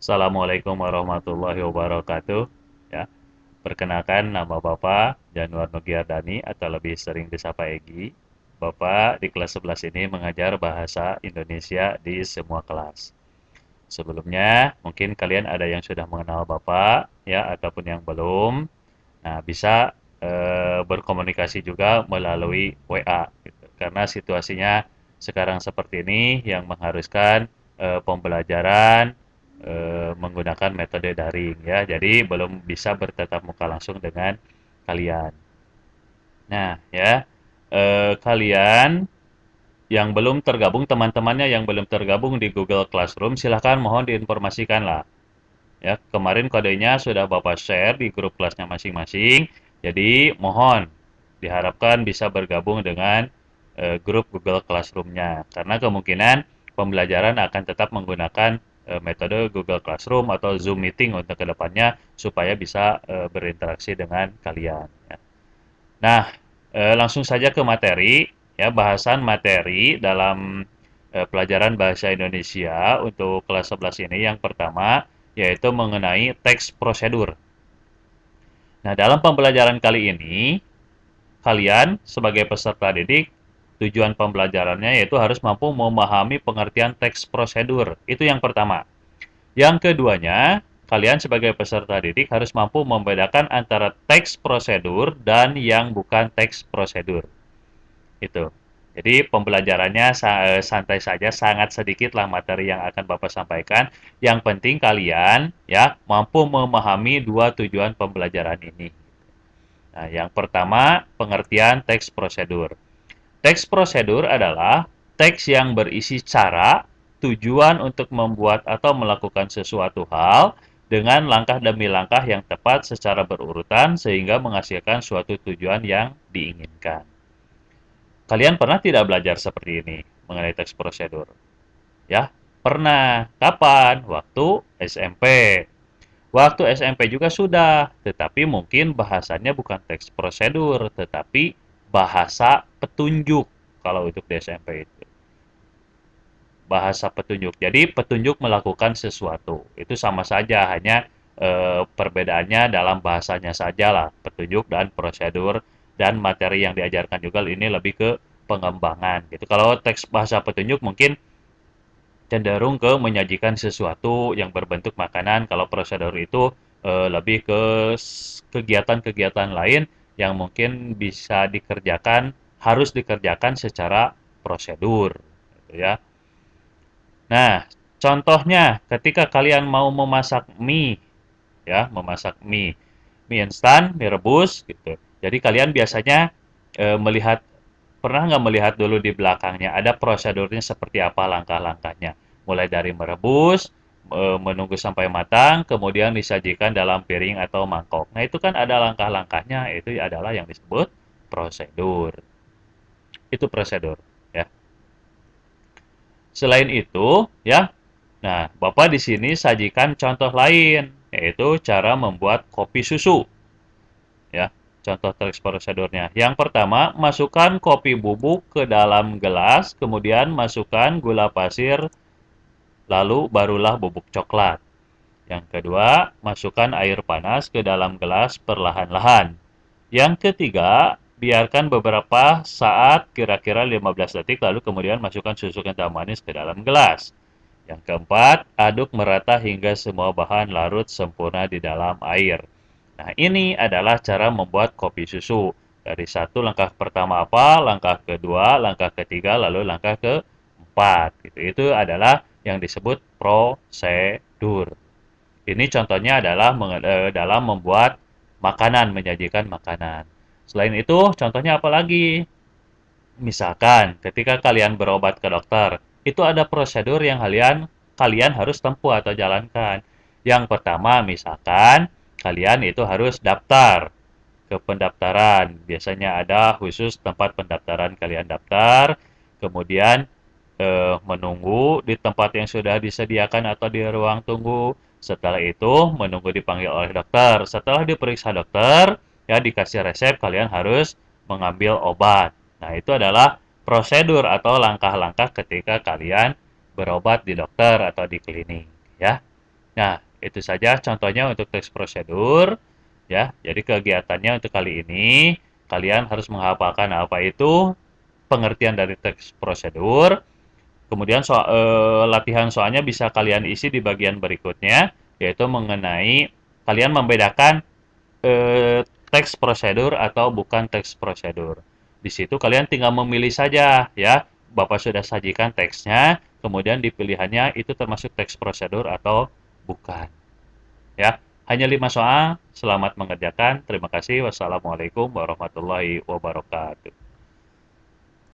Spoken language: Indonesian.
Assalamualaikum warahmatullahi wabarakatuh. Ya, perkenalkan nama Bapak Januar Nogiardani atau lebih sering disapa Egi. Bapak di kelas 11 ini mengajar bahasa Indonesia di semua kelas. Sebelumnya, mungkin kalian ada yang sudah mengenal Bapak ya ataupun yang belum. Nah, bisa berkomunikasi juga melalui WA gitu. Karena situasinya sekarang seperti ini yang mengharuskan pembelajaran menggunakan metode daring ya. Jadi belum bisa bertatap muka langsung dengan kalian. Nah, ya, kalian yang belum tergabung, teman-temannya yang belum tergabung di Google Classroom, silahkan mohon diinformasikan lah. Ya, kemarin kodenya sudah Bapak share di grup kelasnya masing-masing. Jadi, mohon diharapkan bisa bergabung dengan grup Google Classroom-nya. Karena kemungkinan pembelajaran akan tetap menggunakan metode Google Classroom atau Zoom Meeting untuk kedepannya supaya bisa berinteraksi dengan kalian. Ya. Nah, langsung saja ke materi. Ya, bahasan materi dalam pelajaran bahasa Indonesia untuk kelas 11 ini yang pertama yaitu mengenai teks prosedur. Nah, dalam pembelajaran kali ini, kalian sebagai peserta didik, tujuan pembelajarannya yaitu harus mampu memahami pengertian teks prosedur. Itu yang pertama. Yang keduanya, kalian sebagai peserta didik harus mampu membedakan antara teks prosedur dan yang bukan teks prosedur. Itu. Jadi pembelajarannya santai saja, sangat sedikit lah materi yang akan Bapak sampaikan. Yang penting kalian ya mampu memahami dua tujuan pembelajaran ini. Nah, yang pertama, pengertian teks prosedur. Teks prosedur adalah teks yang berisi cara, tujuan untuk membuat atau melakukan sesuatu hal dengan langkah demi langkah yang tepat secara berurutan sehingga menghasilkan suatu tujuan yang diinginkan. Kalian pernah tidak belajar seperti ini mengenai teks prosedur? Ya, pernah. Kapan? Waktu SMP. Waktu SMP juga sudah, tetapi mungkin bahasannya bukan teks prosedur, tetapi bahasa petunjuk kalau untuk di SMP itu. Bahasa petunjuk. Jadi petunjuk melakukan sesuatu. Itu sama saja, hanya perbedaannya dalam bahasanya saja lah. Petunjuk dan prosedur dan materi yang diajarkan juga ini lebih ke pengembangan gitu. Kalau teks bahasa petunjuk mungkin cenderung ke menyajikan sesuatu yang berbentuk makanan. Kalau prosedur itu lebih ke kegiatan-kegiatan lain yang mungkin bisa dikerjakan, harus dikerjakan secara prosedur, gitu ya. Nah, contohnya ketika kalian mau memasak mie, ya, memasak mie, mie instan, mie rebus, gitu. Jadi kalian biasanya melihat, pernah nggak melihat dulu di belakangnya ada prosedurnya seperti apa langkah-langkahnya, mulai dari merebus, menunggu sampai matang, kemudian disajikan dalam piring atau mangkok. Nah itu kan ada langkah-langkahnya, itu adalah yang disebut prosedur. Itu prosedur, ya. Selain itu, ya, nah, Bapak di sini sajikan contoh lain, yaitu cara membuat kopi susu. Ya, contoh teks prosedurnya. Yang pertama, masukkan kopi bubuk ke dalam gelas, kemudian masukkan gula pasir, lalu barulah bubuk coklat. Yang kedua, masukkan air panas ke dalam gelas perlahan-lahan. Yang ketiga, biarkan beberapa saat, kira-kira 15 detik, lalu kemudian masukkan susu kental manis ke dalam gelas. Yang keempat, aduk merata hingga semua bahan larut sempurna di dalam air. Nah, ini adalah cara membuat kopi susu. Dari satu langkah pertama apa, langkah kedua, langkah ketiga, lalu langkah keempat. Gitu. Itu adalah yang disebut prosedur. Ini contohnya adalah dalam membuat makanan, menyajikan makanan. Selain itu, contohnya apa lagi? Misalkan ketika kalian berobat ke dokter, itu ada prosedur yang kalian harus tempuh atau jalankan. Yang pertama, misalkan kalian itu harus daftar ke pendaftaran. Biasanya ada khusus tempat pendaftaran kalian daftar, kemudian menunggu di tempat yang sudah disediakan atau di ruang tunggu. Setelah itu menunggu dipanggil oleh dokter. Setelah diperiksa dokter, ya dikasih resep, kalian harus mengambil obat. Nah, itu adalah prosedur atau langkah-langkah ketika kalian berobat di dokter atau di klinik, ya. Nah, itu saja contohnya untuk teks prosedur ya. Jadi kegiatannya untuk kali ini kalian harus menghafalkan apa itu pengertian dari teks prosedur. Kemudian latihan soalnya bisa kalian isi di bagian berikutnya, yaitu mengenai kalian membedakan teks prosedur atau bukan teks prosedur. Di situ kalian tinggal memilih saja ya. Bapak sudah sajikan teksnya, kemudian di pilihannya itu termasuk teks prosedur atau bukan. Ya, hanya 5 soal. Selamat mengerjakan. Terima kasih. Wassalamualaikum warahmatullahi wabarakatuh.